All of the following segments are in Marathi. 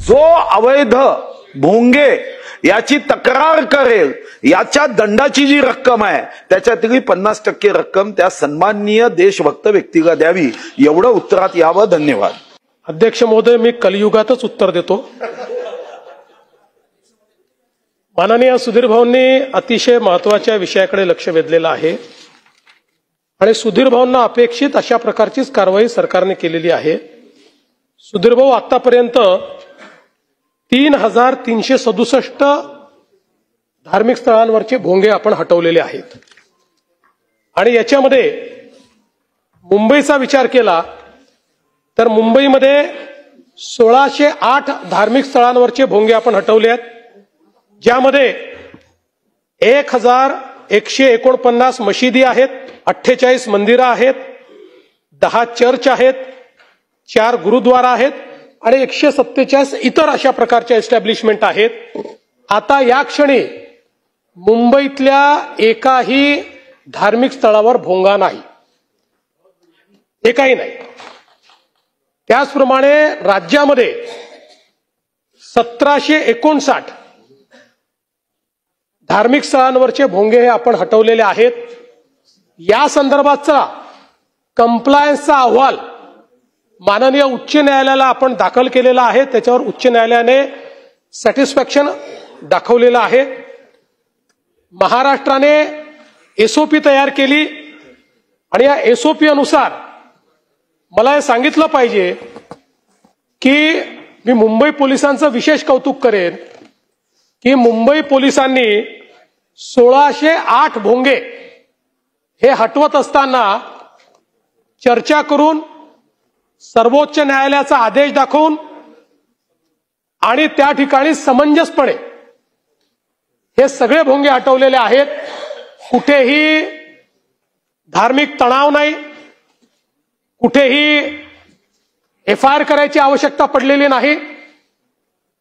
जो अवैध भोंगे याची तक्रार करेल याच्या दंडाची जी रक्कम आहे त्याच्यातली 50% रक्कम त्या सन्माननीय देशभक्त व्यक्तीला द्यावी, एवढं उत्तरात यावं. धन्यवाद. अध्यक्ष महोदय, मी कलियुगातच उत्तर देतो. माननीय सुधीर भाऊंनी अतिशय महत्वाच्या विषयाकडे लक्ष वेधलेलं आहे आणि सुधीर भाऊंना अपेक्षित अशा प्रकारचीच कारवाई सरकारने केलेली आहे. सुधीर भाऊ, आतापर्यंत 3367 धार्मिक स्थळांवरचे भोंगे आपण हटवलेले आहेत आणि याच्यामध्ये मुंबईचा विचार केला तर मुंबईमध्ये 1608 धार्मिक स्थळांवरचे भोंगे आपण हटवले आहेत, ज्यामध्ये 1149 मशिदी आहेत, 48 मंदिरं आहेत, 10 चर्च आहेत, 4 गुरुद्वारा आहेत आणि 147 इतर अशा प्रकारच्या एस्टॅब्लिशमेंट आहेत. आता या क्षणी मुंबईतल्या एकाही धार्मिक स्थळावर भोंगा नाही, एकही नाही. त्याचप्रमाणे राज्यामध्ये 1759 धार्मिक स्थळांवरचे भोंगे हे आपण हटवलेले आहेत. या संदर्भातचा कंप्लायन्सचा अहवाल माननीय उच्च न्यायालयाला आपण दाखल केलेला आहे. त्याच्यावर उच्च न्यायालयाने सॅटिस्फॅक्शन दाखवलेलं आहे. महाराष्ट्राने एसओपी तयार केली आणि या एसओपी अनुसार मला हे सांगितलं पाहिजे की मी मुंबई पोलिसांचं विशेष कौतुक करेन की मुंबई पोलिसांनी 1608 भोंगे हे हटवत असताना चर्चा करून, सर्वोच्च न्यायालयाचा आदेश दाखवून आणि त्या ठिकाणी समंजसपणे हे सगळे भोंगे हटवलेले आहेत. कुठेही धार्मिक तणाव नाही, कुठेही एफआयआर करायची आवश्यकता पडलेली नाही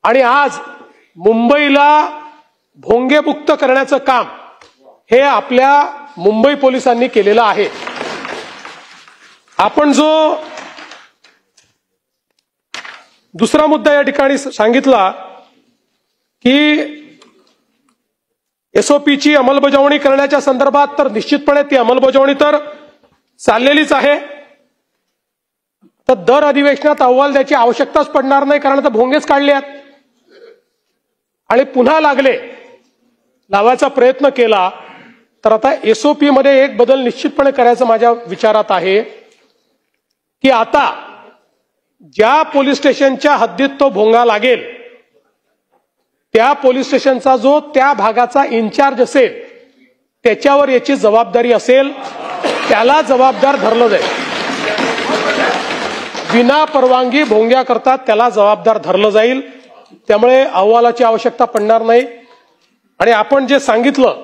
आणि आज मुंबईला भोंगेमुक्त करण्याचं काम हे आपल्या मुंबई पोलिसांनी केलेलं आहे. आपण जो दुसरा मुद्दा या ठिकाणी सांगितला की एसओपीची अंमलबजावणी करण्याच्या संदर्भात, तर निश्चितपणे ती अंमलबजावणी तर चाललेलीच आहे. तर दर अधिवेशनात अहवाल द्यायची आवश्यकताच पडणार नाही, कारण आता भोंगेच काढले आहेत आणि पुन्हा लावायचा प्रयत्न केला तर आता एसओपी मध्ये एक बदल निश्चितपणे करायचं माझ्या विचारात आहे की आता ज्या पोलीस स्टेशनच्या हद्दीत तो भोंगा लागेल त्या पोलीस स्टेशनचा जो त्या भागाचा इन्चार्ज असेल त्याच्यावर याची जबाबदारी असेल, त्याला जबाबदार धरलं जाईल. विना परवानगी भोंग्या करतात त्याला जबाबदार धरलं जाईल. त्यामुळे अहवालाची आवश्यकता पडणार नाही. आणि आपण जे सांगितलं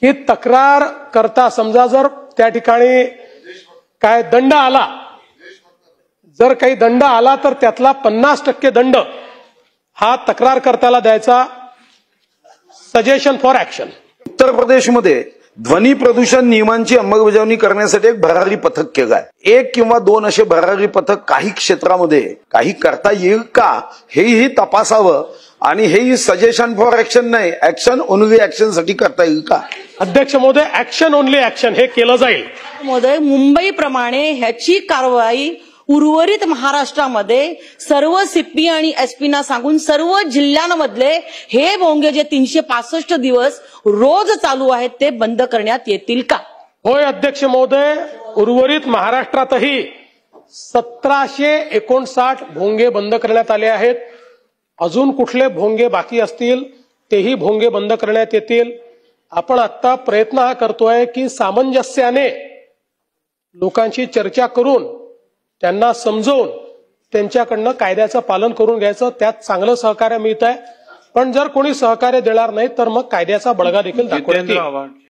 की तक्रार करता समजा जर त्या ठिकाणी काय दंड आला, जर काही दंड आला तर त्यातला 50% दंड हा तक्रारकर्त्याला द्यायचा. Suggestion for action. उत्तर प्रदेशमध्ये ध्वनी प्रदूषण नियमांची अंमलबजावणी करण्यासाठी एक भरारी पथक केलं आहे. 1 किंवा 2 असे भरारी पथक काही क्षेत्रामध्ये काही करता येईल का हेही तपासावं आणि हेही सजेशन फॉर ऍक्शन नाही, ऍक्शन ओनली ऍक्शन साठी करता येईल का? अध्यक्ष महोदय, ऍक्शन ओनली ऍक्शन हे केलं जाईल. महोदय, मुंबई प्रमाणे ह्याची कारवाई उर्वरित महाराष्ट्रामध्ये सर्व सीपी आणि एसपीना सांगून सर्व जिल्ह्यांमधले हे भोंगे जे 365 दिवस रोज चालू आहेत ते बंद करण्यात येतील का? होय अध्यक्ष महोदय, उर्वरित महाराष्ट्रातही 1759 भोंगे बंद करण्यात आले आहेत. अजून कुठले भोंगे बाकी असतील तेही भोंगे बंद करण्यात येतील. आपण आता प्रयत्न हा करतोय की सामंजस्याने लोकांशी चर्चा करून त्यांना समजवून त्यांच्याकडनं कायद्याचं पालन करून घ्यायचं. त्यात चांगलं सहकार्य मिळत आहे. पण जर कोणी सहकार्य देणार नाही तर मग कायद्याचा बळगा देखील दाखवण्यात येईल.